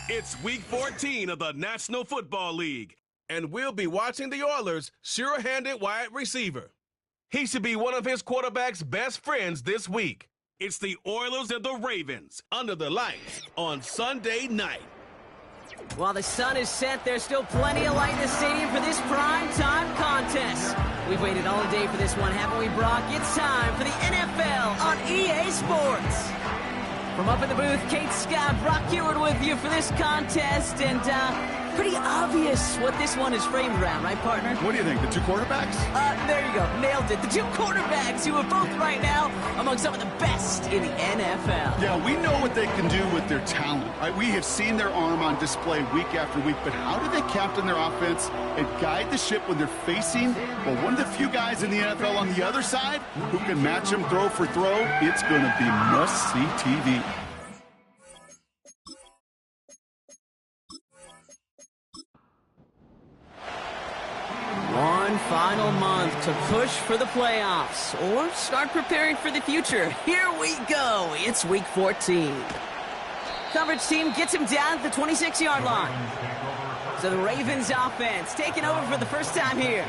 It's Week 14 of the National Football League, and we'll be watching the Oilers' sure-handed wide receiver. He should be one of his quarterback's best friends this week. It's the Oilers and the Ravens under the lights on Sunday night. While the sun is set, there's still plenty of light in the stadium for this prime-time contest. We've waited all day for this one, haven't we, Brock? It's time for the NFL on EA Sports. From up in the booth, Kate Scott, Brock Heward with you for this contest, and pretty obvious what this one is framed around, right, partner? What do you think, the two quarterbacks? There you go, nailed it. The two quarterbacks who are both right now among some of the best in the NFL. Yeah, we know what they can do with their talent, right? We have seen their arm on display week after week, but how do they captain their offense and guide the ship when they're facing, well, one of the few guys in the NFL on the other side who can match them throw for throw? It's going to be must-see TV. One final month to push for the playoffs or start preparing for the future. Here we go. It's Week 14. Coverage team gets him down at the 26-yard line. So the Ravens offense taking over for the first time here.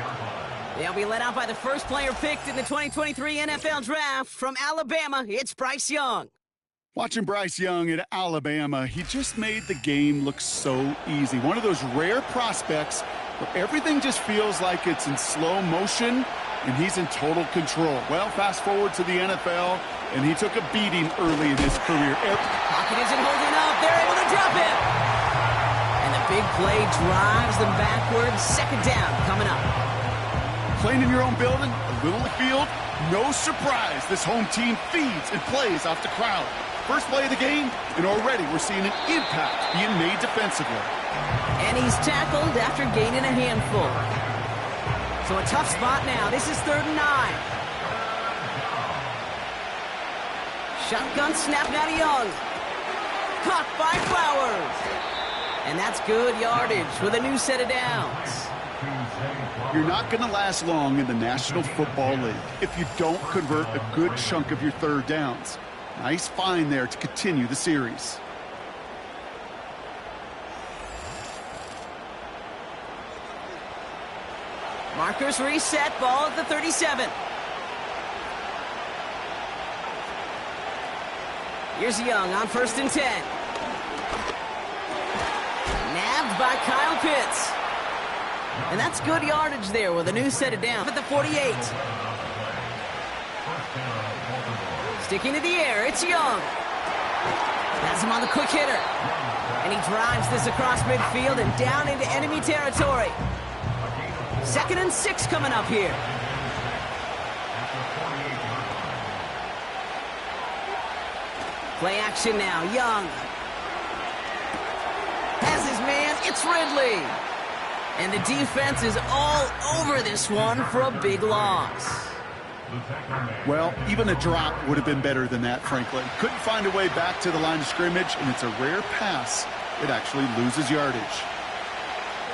They'll be led out by the first player picked in the 2023 NFL Draft from Alabama. It's Bryce Young. Watching Bryce Young at Alabama, he just made the game look so easy. One of those rare prospects where everything just feels like it's in slow motion and he's in total control. Well, fast forward to the NFL, and he took a beating early in his career. Pocket isn't holding up. They're able to drop it. And the big play drives them backwards. Second down coming up. Playing in your own building, a little field, no surprise. This home team feeds and plays off the crowd. First play of the game, and already we're seeing an impact being made defensively. And he's tackled after gaining a handful. So a tough spot now. This is 3rd and 9. Shotgun snap now to Young. Caught by Flowers. And that's good yardage with a new set of downs. You're not going to last long in the National Football League if you don't convert a good chunk of your third downs. Nice find there to continue the series. Markers reset, ball at the 37. Here's Young on 1st and 10. Nabbed by Kyle Pitts. And that's good yardage there with a new set of downs at the 48. Sticking to the air, it's Young. Has him on the quick hitter. And he drives this across midfield and down into enemy territory. 2nd and 6 coming up here. Play action now. Young has his man. It's Ridley. And the defense is all over this one for a big loss. Well, even a drop would have been better than that, frankly. Couldn't find a way back to the line of scrimmage, and it's a rare pass that actually loses yardage.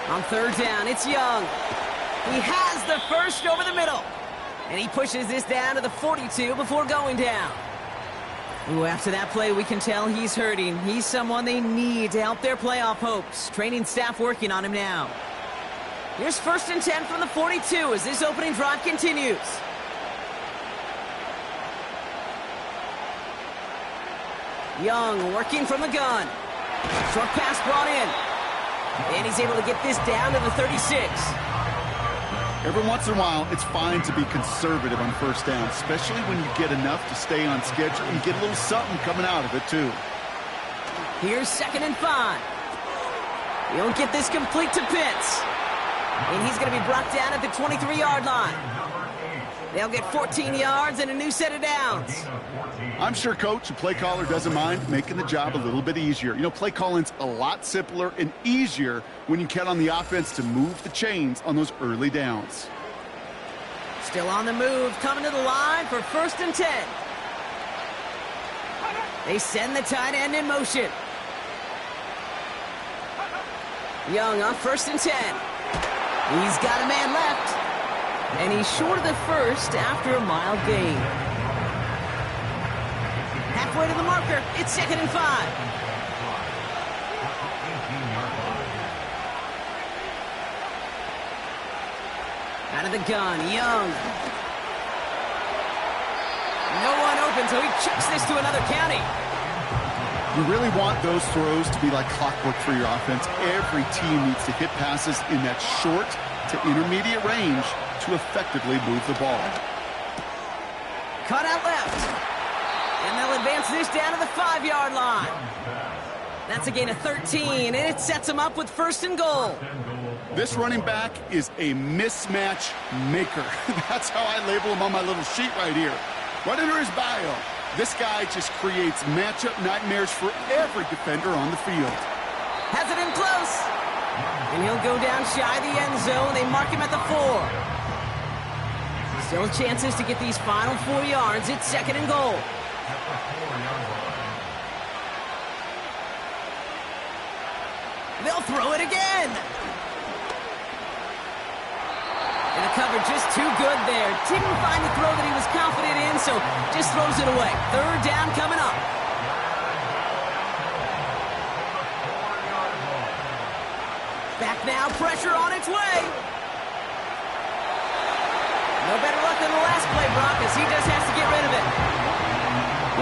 On 3rd down, it's Young. He has the first over the middle. And he pushes this down to the 42 before going down. Ooh, after that play, we can tell he's hurting. He's someone they need to help their playoff hopes. Training staff working on him now. Here's 1st and 10 from the 42 as this opening drive continues. Young working from the gun. Short pass brought in. And he's able to get this down to the 36. Every once in a while, it's fine to be conservative on 1st down, especially when you get enough to stay on schedule and get a little something coming out of it, too. Here's 2nd and 5. He'll get this complete to Pitts. And he's going to be brought down at the 23-yard line. They'll get 14 yards and a new set of downs. I'm sure Coach, the play caller, doesn't mind making the job a little bit easier. You know, play calling's a lot simpler and easier when you count on the offense to move the chains on those early downs. Still on the move, coming to the line for 1st and 10. They send the tight end in motion. Young on 1st and 10. He's got a man left. And he's short of the first after a mild gain. Halfway to the marker, it's 2nd and 5. Out of the gun, Young. No one open, so he chucks this to another county. You really want those throws to be like clockwork for your offense. Every team needs to hit passes in that short to intermediate range to effectively move the ball. Cut out left. And they'll advance this down to the 5-yard line. That's a gain of 13, and it sets them up with 1st and goal. This running back is a mismatch maker. That's how I label him on my little sheet right here. Right under his bio. This guy just creates matchup nightmares for every defender on the field. Has it in close. And he'll go down shy of the end zone. They mark him at the 4. Still chances to get these final 4 yards. It's 2nd and goal. They'll throw it again. And the cover just too good there. Didn't find the throw that he was confident in, so just throws it away. 3rd down coming up. Back now, pressure on its way. No better luck than the last play, Brock, as he just has to get rid of it.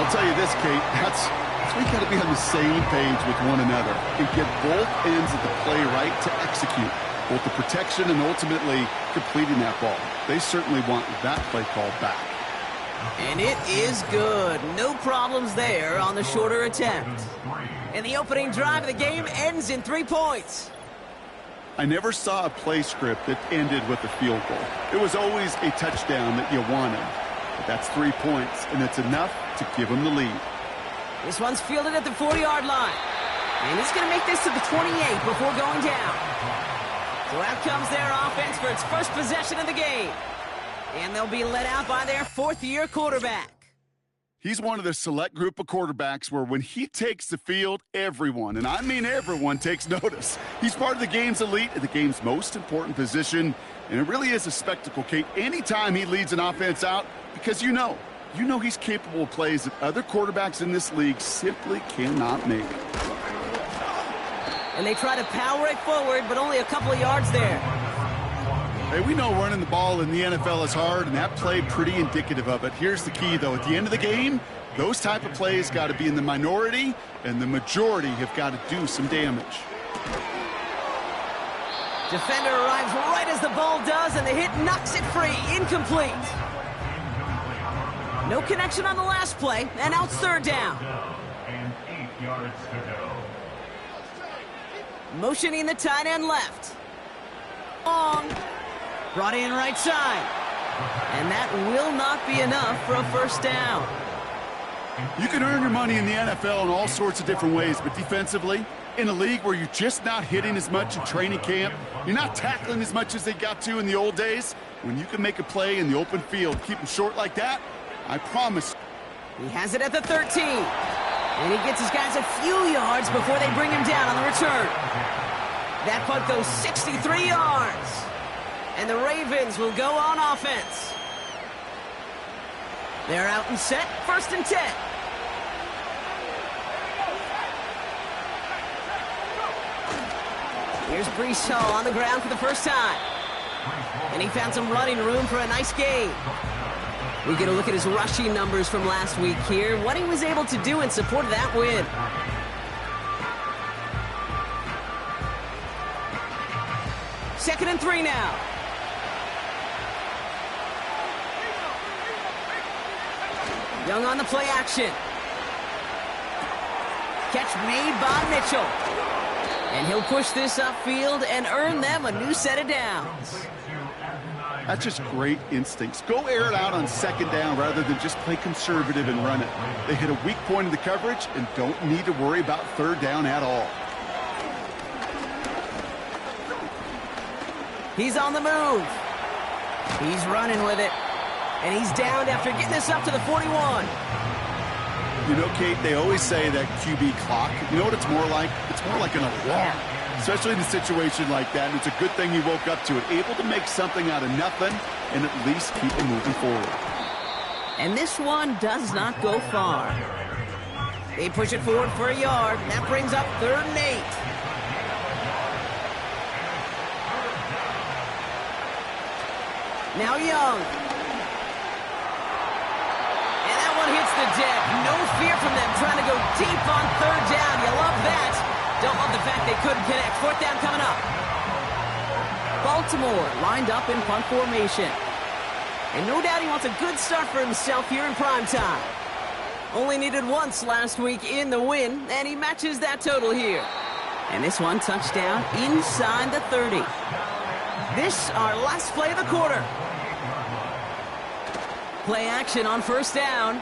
I'll tell you this, Kate, that's we got to be on the same page with one another and get both ends of the play right to execute. Both the protection and ultimately completing that ball. They certainly want that play call back. And it is good. No problems there on the shorter attempt. And the opening drive of the game ends in 3 points. I never saw a play script that ended with a field goal. It was always a touchdown that you wanted. But that's 3 points, and it's enough to give them the lead. This one's fielded at the 40-yard line. And he's going to make this to the 28 before going down. So out comes their offense for its first possession of the game. And they'll be led out by their 4th-year quarterback. He's one of the select group of quarterbacks where when he takes the field, everyone, and I mean everyone, takes notice. He's part of the game's elite and the game's most important position. And it really is a spectacle, Kate, anytime he leads an offense out, because you know he's capable of plays that other quarterbacks in this league simply cannot make. And they try to power it forward, but only a couple of yards there. Hey, we know running the ball in the NFL is hard, and that play pretty indicative of it. Here's the key, though. At the end of the game, those type of plays got to be in the minority, and the majority have got to do some damage. Defender arrives right as the ball does, and the hit knocks it free. Incomplete. No connection on the last play, and now it's 3rd down. And 8 yards to go. Motioning the tight end left. Long. Brought in right side. And that will not be enough for a 1st down. You can earn your money in the NFL in all sorts of different ways, but defensively, in a league where you're just not hitting as much in training camp, you're not tackling as much as they got to in the old days, when you can make a play in the open field, keep them short like that, I promise. He has it at the 13. And he gets his guys a few yards before they bring him down on the return. That punt goes 63 yards. And the Ravens will go on offense. They're out and set, 1st and 10. Here's Breece Hall on the ground for the first time. And he found some running room for a nice gain. We get a look at his rushing numbers from last week here, what he was able to do in support of that win. Second and 3 now. Young on the play action. Catch made by Mitchell. And he'll push this upfield and earn them a new set of downs. That's just great instincts. Go air it out on 2nd down rather than just play conservative and run it. They hit a weak point in the coverage and don't need to worry about 3rd down at all. He's on the move. He's running with it. And he's down after getting this up to the 41. You know, Kate, they always say that QB clock. You know what it's more like? It's more like an alarm, especially in a situation like that. And it's a good thing you woke up to it, able to make something out of nothing and at least keep it moving forward. And this one does not go far. They push it forward for a yard. That brings up 3rd and 8. Now Young. And that one hits the deck. No fear from them trying to go deep on third down. You love that. Don't love the fact they couldn't connect. Fourth down coming up. Baltimore lined up in punt formation. And no doubt he wants a good start for himself here in primetime. Only needed once last week in the win, and he matches that total here. And this one, touchdown inside the 30. This, our last play of the quarter. Play action on first down.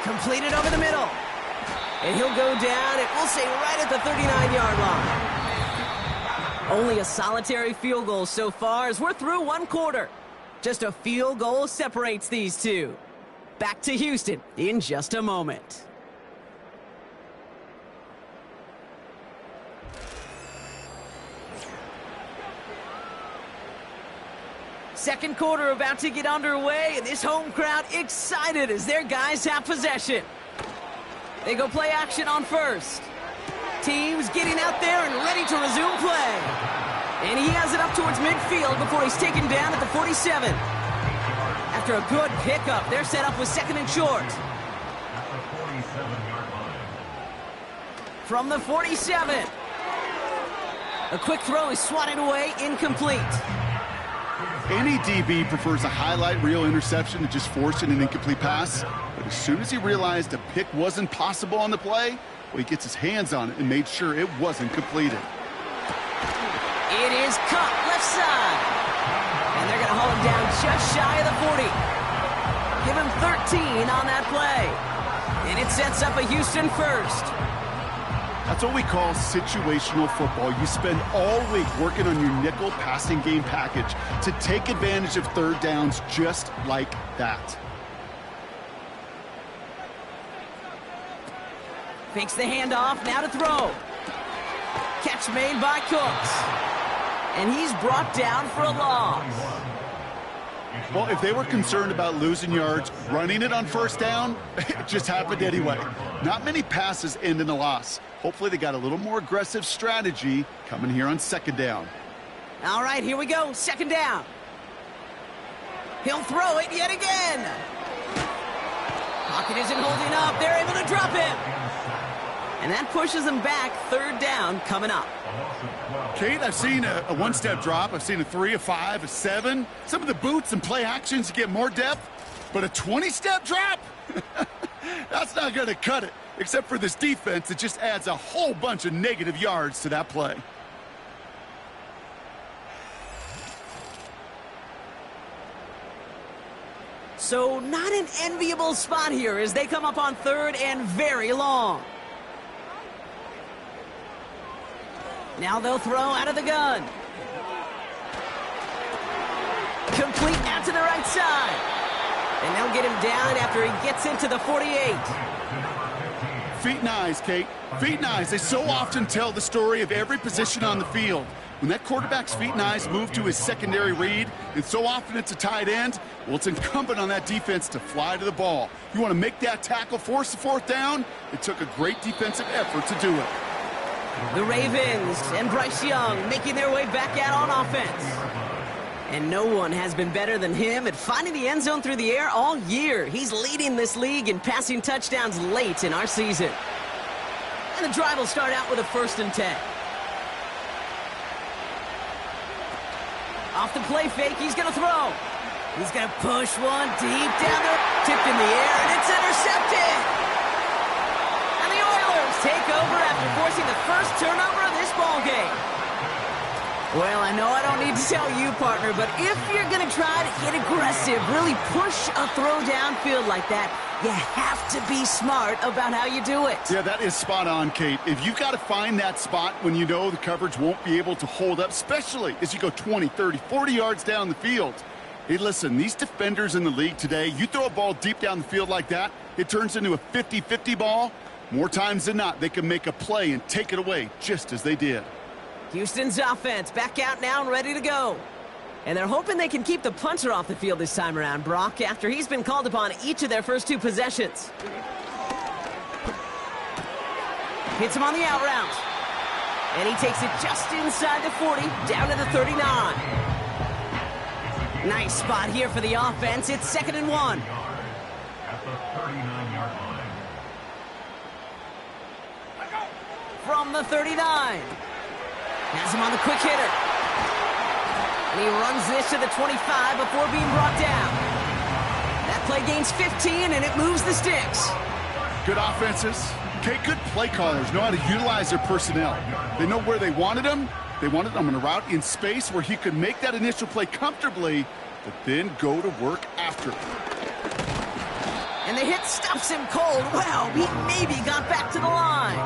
Completed over the middle. And he'll go down, and we'll say right at the 39-yard line. Only a solitary field goal so far as we're through one quarter. Just a field goal separates these two. Back to Houston in just a moment. Second quarter about to get underway, and this home crowd excited as their guys have possession. They go play action on first. Teams getting out there and ready to resume play. And he has it up towards midfield before he's taken down at the 47. After a good pickup, they're set up with second and short. From the 47. A quick throw is swatted away, incomplete. Any DB prefers a highlight reel interception to just forcing an incomplete pass. But as soon as he realized a pick wasn't possible on the play, well, he gets his hands on it and made sure it wasn't completed. It is cut left side. And they're going to haul him down just shy of the 40. Give him 13 on that play. And it sets up a Houston first. That's what we call situational football. You spend all week working on your nickel passing game package to take advantage of third downs just like that. Fakes the handoff, now to throw. Catch made by Cooks. And he's brought down for a loss. Well, if they were concerned about losing yards, running it on first down, it just happened anyway. Not many passes end in a loss. Hopefully they got a little more aggressive strategy coming here on second down. All right, here we go, second down. He'll throw it yet again. Pocket isn't holding up. They're able to drop him. And that pushes them back. Third down coming up. Kate, I've seen a one-step drop. I've seen a 3, a 5, a 7. Some of the boots and play actions to get more depth. But a 20-step drop? That's not going to cut it. Except for this defense, it just adds a whole bunch of negative yards to that play. So not an enviable spot here as they come up on third and very long. Now they'll throw out of the gun. Complete out to the right side. And they'll get him down after he gets into the 48. Feet and eyes, Kate. Feet and eyes. They so often tell the story of every position on the field. When that quarterback's feet and eyes move to his secondary read, and so often it's a tight end, well, it's incumbent on that defense to fly to the ball. You want to make that tackle, force the fourth down? It took a great defensive effort to do it. The Ravens and Bryce Young making their way back out on offense. And no one has been better than him at finding the end zone through the air all year. He's leading this league in passing touchdowns late in our season. And the drive will start out with a 1st and 10. Off the play fake, he's going to throw. He's going to push one deep down there. Tipped in the air, and it's intercepted. And the Oilers take over after forcing the first turnover of this ballgame. Well, I know I don't need to tell you, partner, but if you're going to try to get aggressive, really push a throw downfield like that, you have to be smart about how you do it. Yeah, that is spot on, Kate. If you've got to find that spot when you know the coverage won't be able to hold up, especially as you go 20, 30, 40 yards down the field. Hey, listen, these defenders in the league today, you throw a ball deep down the field like that, it turns into a 50-50 ball. More times than not, they can make a play and take it away just as they did. Houston's offense back out now and ready to go. And they're hoping they can keep the punter off the field this time around, Brock, after he's been called upon each of their first 2 possessions. Hits him on the out route. And he takes it just inside the 40, down to the 39. Nice spot here for the offense. It's 2nd and 1. At the 39-yard line. From the 39. Has him on the quick hitter. And he runs this to the 25 before being brought down. That play gains 15, and it moves the sticks. Good offenses. Okay, good play callers know how to utilize their personnel. They know where they wanted him. They wanted him on a route in space where he could make that initial play comfortably, but then go to work after. And the hit stuffs him cold. Wow, he maybe got back to the line.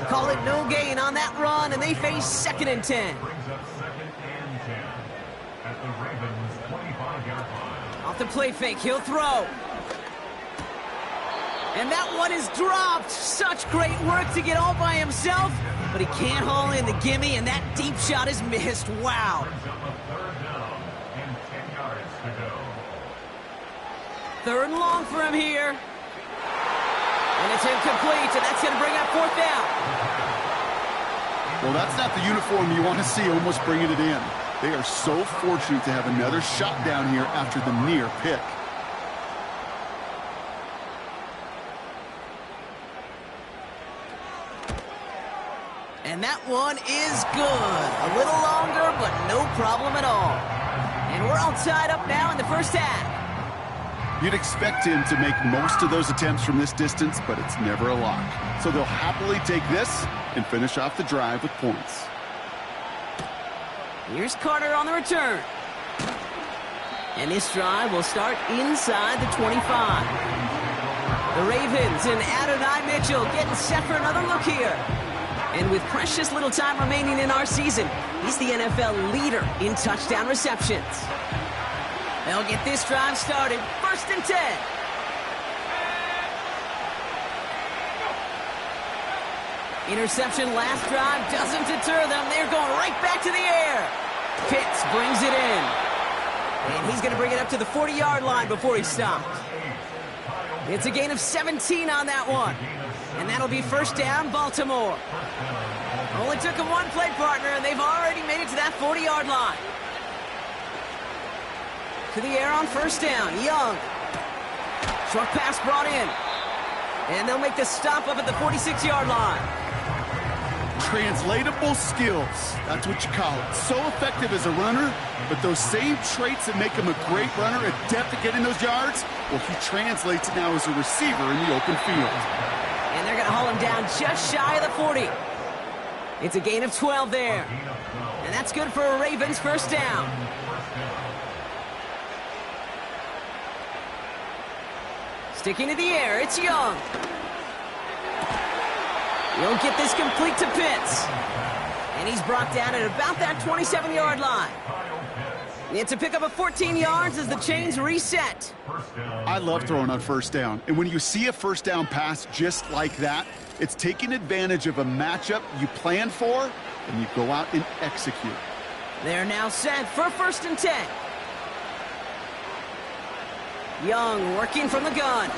Call it no gain on that run, and they face 2nd and 10. Brings up 2nd and 10 at the Ravens' 25-yard line. Off the play fake, he'll throw. And that one is dropped. Such great work to get all by himself, but he can't haul in the gimme, and that deep shot is missed. Wow. Brings up a 3rd down and 10 yards to go. 3rd and long for him here. And it's incomplete, and that's going to bring up 4th down. Well, that's not the uniform you want to see almost bringing it in. They are so fortunate to have another shot down here after the near pick. And that one is good. A little longer, but no problem at all. And we're all tied up now in the first half. You'd expect him to make most of those attempts from this distance, but it's never a lock. So they'll happily take this and finish off the drive with points. Here's Carter on the return. And this drive will start inside the 25. The Ravens and Adonai Mitchell getting set for another look here. And with precious little time remaining in our season, he's the NFL leader in touchdown receptions. They'll get this drive started. 1st and 10. Interception last drive doesn't deter them. They're going right back to the air. Pitts brings it in. And he's going to bring it up to the 40-yard line before he stopped. It's a gain of 17 on that one. And that'll be 1st down, Baltimore. Only took him one play partner, and they've already made it to that 40-yard line. To the air on 1st down, Young. Short pass brought in. And they'll make the stop up at the 46-yard line. Translatable skills, that's what you call it. So effective as a runner, but those same traits that make him a great runner, adept at getting those yards, well, he translates it now as a receiver in the open field. And they're going to haul him down just shy of the 40. It's a gain of 12 there. And that's good for a Ravens 1st down. Sticking to the air, it's Young. He'll get this complete to Pitts. And he's brought down at about that 27-yard line. It's a pickup of 14 yards as the chains reset. I love throwing on 1st down. And when you see a 1st down pass just like that, it's taking advantage of a matchup you planned for, and you go out and execute. They're now set for 1st and 10. Young working from the gun.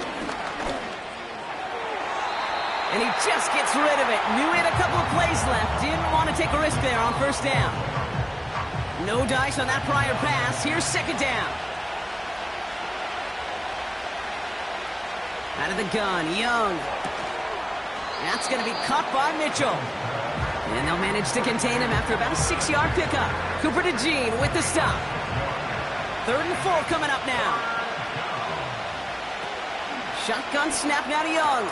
And he just gets rid of it. Knew he had a couple of plays left. Didn't want to take a risk there on 1st down. No dice on that prior pass. Here's 2nd down. Out of the gun, Young. That's going to be caught by Mitchell. And they'll manage to contain him after about a 6-yard pickup. Cooper to Jean with the stop. 3rd and 4 coming up now. Shotgun snap now to Young.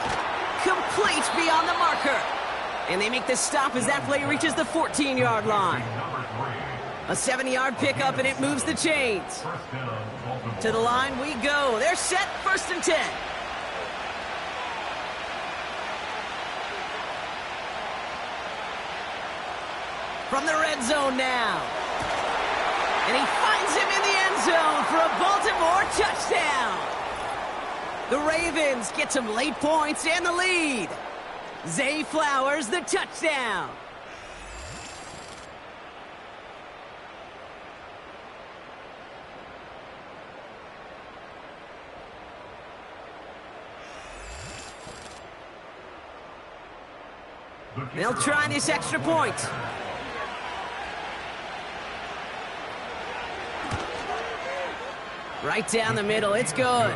Complete beyond the marker. And they make the stop as that play reaches the 14-yard line. A 7-yard pickup, and it moves the chains. To the line we go. They're set, 1st and 10. From the red zone now. And he finds him in the end zone for a Baltimore touchdown. The Ravens get some late points and the lead. Zay Flowers, the touchdown. They'll try this extra point. Right down the middle. It's good.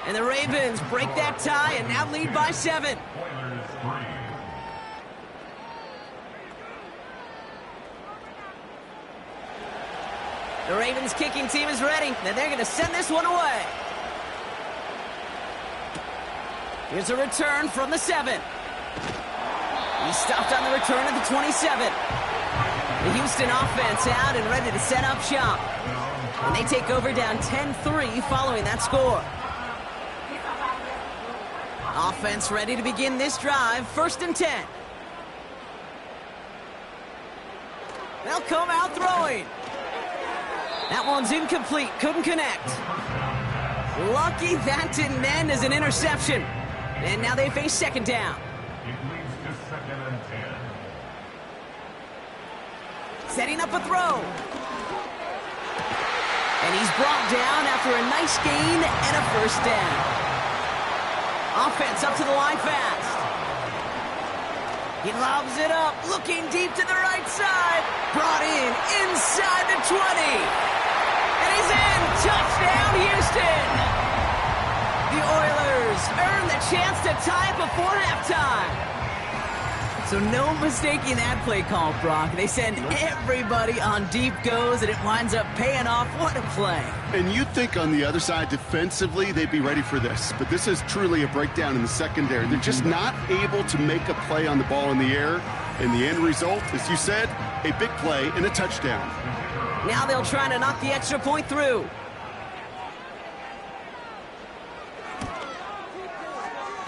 And the Ravens break that tie and now lead by 7. Oilers 3. The Ravens kicking team is ready. Then they're going to send this one away. Here's a return from the 7. He stopped on the return at the 27. The Houston offense out and ready to set up shop. And they take over down 10-3 following that score. Offense ready to begin this drive. 1st and 10. They'll come out throwing. That one's incomplete. Couldn't connect. Lucky that didn't end as an interception. And now they face 2nd down. It leads to 2nd and 10. Setting up a throw. And he's brought down after a nice gain and a 1st down. Offense up to the line fast. He lobs it up, looking deep to the right side. Brought in inside the 20. And he's in. Touchdown, Houston. The Oilers earn the chance to tie before halftime. So no mistaking that play call, Brock. They send everybody on deep goes, and it winds up paying off. What a play. And you'd think on the other side, defensively, they'd be ready for this. But this is truly a breakdown in the secondary. They're just not able to make a play on the ball in the air. And the end result, as you said, a big play and a touchdown. Now they'll try to knock the extra point through.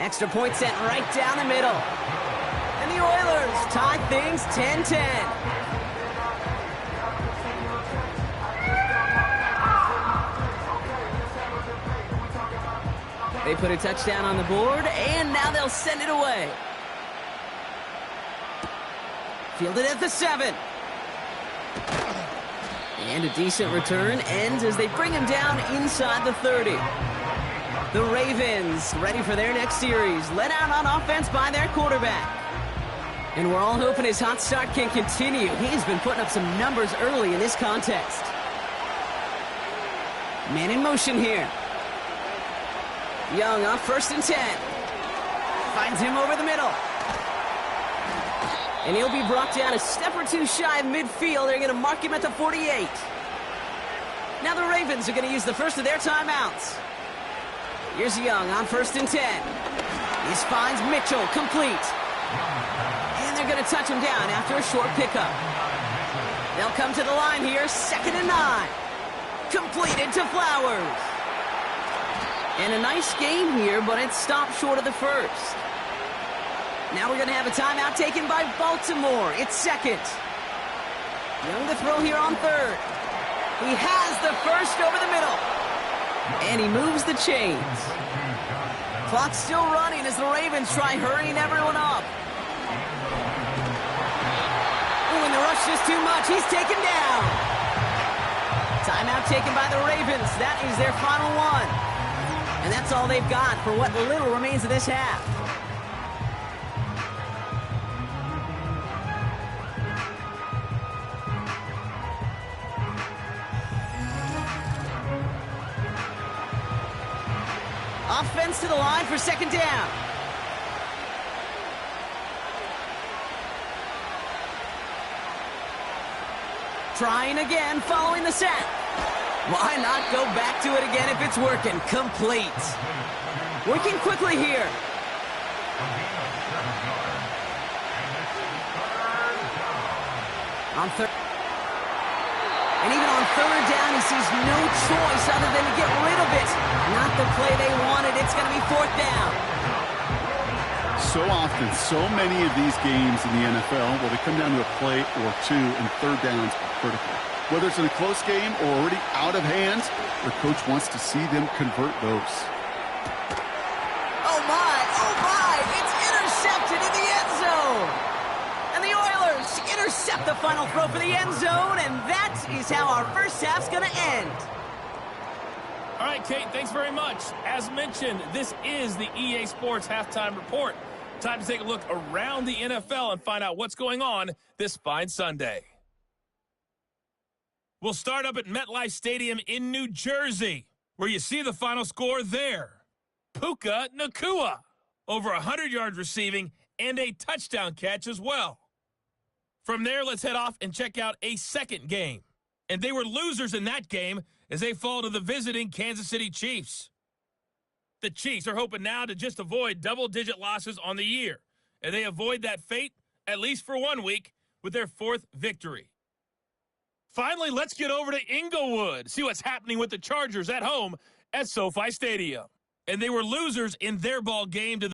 Extra point sent right down the middle. And the Oilers tie things 10-10. They put a touchdown on the board, and now they'll send it away. Fielded at the 7. And a decent return ends as they bring him down inside the 30. The Ravens ready for their next series, led out on offense by their quarterback. And we're all hoping his hot start can continue. He's been putting up some numbers early in this contest. Man in motion here. Young on 1st and 10. Finds him over the middle. And he'll be brought down a step or two shy of midfield. They're going to mark him at the 48. Now the Ravens are going to use the first of their timeouts. Here's Young on 1st and 10. He finds Mitchell complete. And they're going to touch him down after a short pickup. They'll come to the line here, 2nd and 9. Completed to Flowers. And a nice game here, but it stopped short of the first. Now we're going to have a timeout taken by Baltimore. It's 2nd. Young to throw here on 3rd. He has the first over the middle. And he moves the chains. Clock's still running as the Ravens try hurrying everyone up. Oh, and the rush is too much. He's taken down. Timeout taken by the Ravens. That is their final one. And that's all they've got for what little remains of this half. Offense to the line for 2nd down. Trying again following the set. Why not go back to it again if it's working? Complete. Working quickly here. On 3rd. And even on 3rd down, he sees no choice other than to get rid of it. Not the play they wanted. It's going to be 4th down. So often, so many of these games in the NFL, well, they come down to a play or two, and 3rd downs are critical. Whether it's in a close game or already out of hands, their coach wants to see them convert those. Oh my, it's intercepted in the end zone. And the Oilers intercept the final throw for the end zone, and that is how our first half's going to end. All right, Kate, thanks very much. As mentioned, this is the EA Sports Halftime Report. Time to take a look around the NFL and find out what's going on this fine Sunday. We'll start up at MetLife Stadium in New Jersey, where you see the final score there. Puka Nacua, over 100 yards receiving and a touchdown catch as well. From there, let's head off and check out a second game. And they were losers in that game as they fall to the visiting Kansas City Chiefs. The Chiefs are hoping now to just avoid double-digit losses on the year, and they avoid that fate, at least for 1 week, with their 4th victory. Finally, let's get over to Inglewood, see what's happening with the Chargers at home at SoFi Stadium. And they were losers in their ball game to